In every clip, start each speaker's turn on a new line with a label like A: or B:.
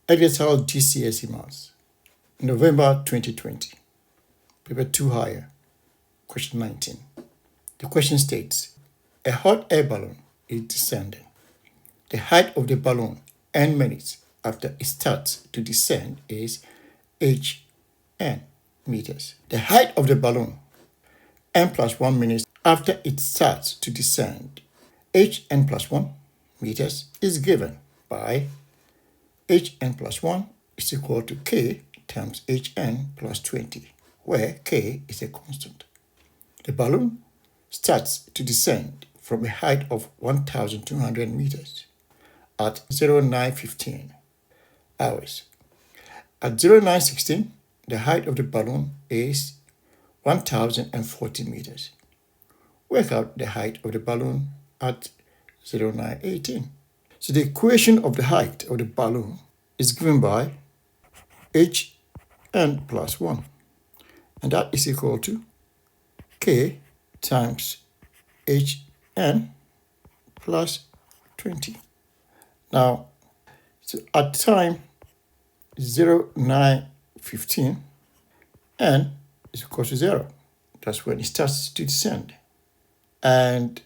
A: Edexcel GCSE Maths, November 2020, Paper 2 Higher, question 19. The question states, a hot air balloon is descending. The height of the balloon n minutes after it starts to descend is hn meters. The height of the balloon n plus 1 minutes after it starts to descend, hn plus 1 meters, is given by hn plus 1 is equal to k times hn plus 20, where k is a constant. The balloon starts to descend from a height of 1,200 meters at 09:15 hours. At 09:16, the height of the balloon is 1,040 meters. Work out the height of the balloon at 09:18. So the equation of the height of the balloon is given by hn plus 1, and that is equal to k times hn plus 20. Now, so at time 09:15, n is equal to 0. That's when it starts to descend. And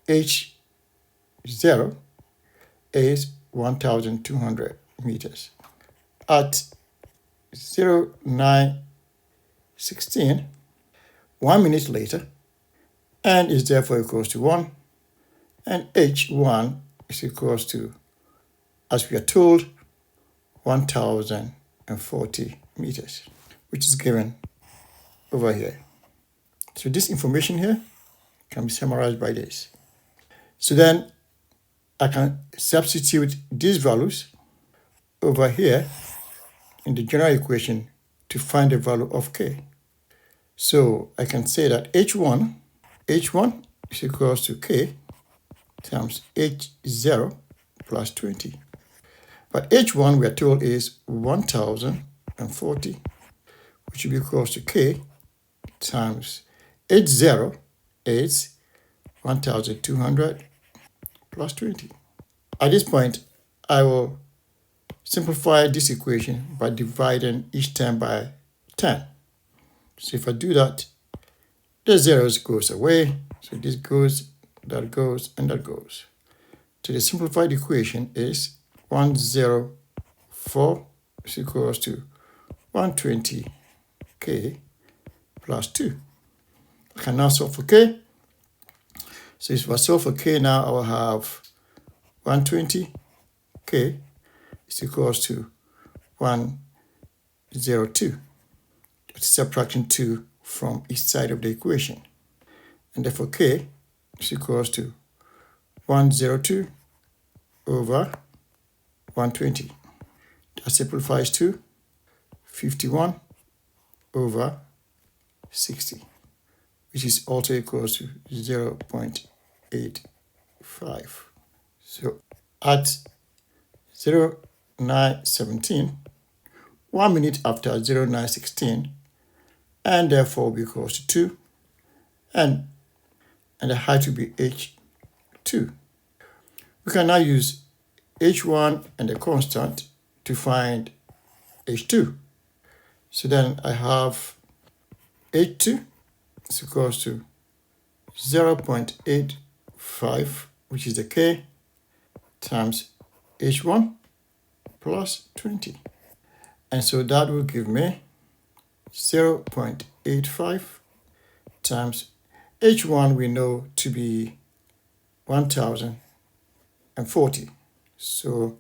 A: h0 is 1,200 meters. At 09:16, 1 minute later, n is therefore equals to 1, and h1 is equals to, as we are told, 1,040 meters, which is given over here. So this information here can be summarized by this. So then I can substitute these values over here in the general equation to find the value of k. So I can say that h1 is equals to k times h0 plus 20. But h1 we are told is 1,040, which will be equals to k times h0 is 1,200 plus 20. At this point, I will simplify this equation by dividing each term by 10. So if I do that, the zeros goes away. So this goes, that goes, and that goes. So the simplified equation is 104 is equals to 120k plus 2. I can now solve for k. So if I solve for k now, I will have 120k is equals to 102. That's subtracting 2 from each side of the equation. And therefore k is equals to 102 over 120. That simplifies to 51 over 60, which is also equals to 0.85. So at 09:17, 1 minute after 09:16, and therefore will be equals to 2, and the height will be h2. We can now use h1 and the constant to find h2. So then I have h2 is equals to 0.85, which is the k, times h1 plus 20. And so that will give me 0.85 times h1 we know to be 1,040. So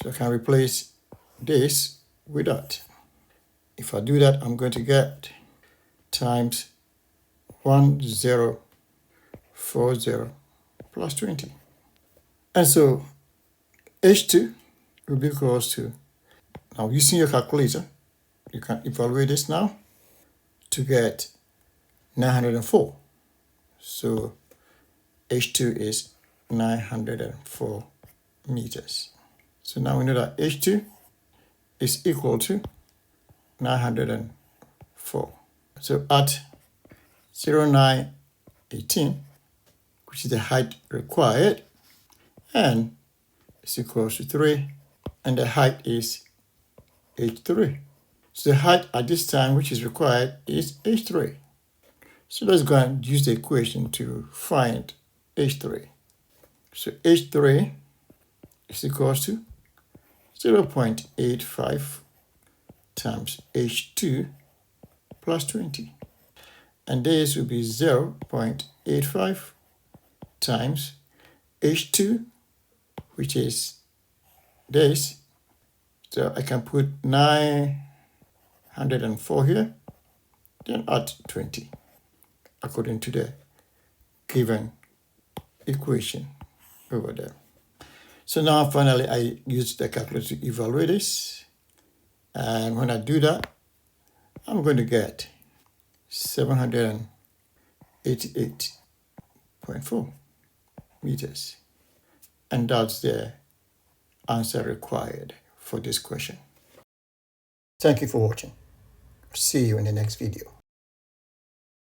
A: I can replace this with that. If I do that, I'm going to get times 1040 plus 20. And so h2 will be equals to, now using your calculator, you can evaluate this now to get 904. So h2 is 904 meters. So now we know that h2 is equal to 904. So at 09:18, which is the height required, and is equals to 3, and the height is h3. So the height at this time which is required is h3. So let's go and use the equation to find h3. So h3 is equals to 0.85 times h2 plus 20. And this will be 0.85 times h2, which is this. So I can put 904 here, then add 20, according to the given equation over there. So now finally I use the calculator to evaluate this. And when I do that, I'm going to get 788.4 meters. And that's the answer required for this question. Thank you for watching. See you in the next video.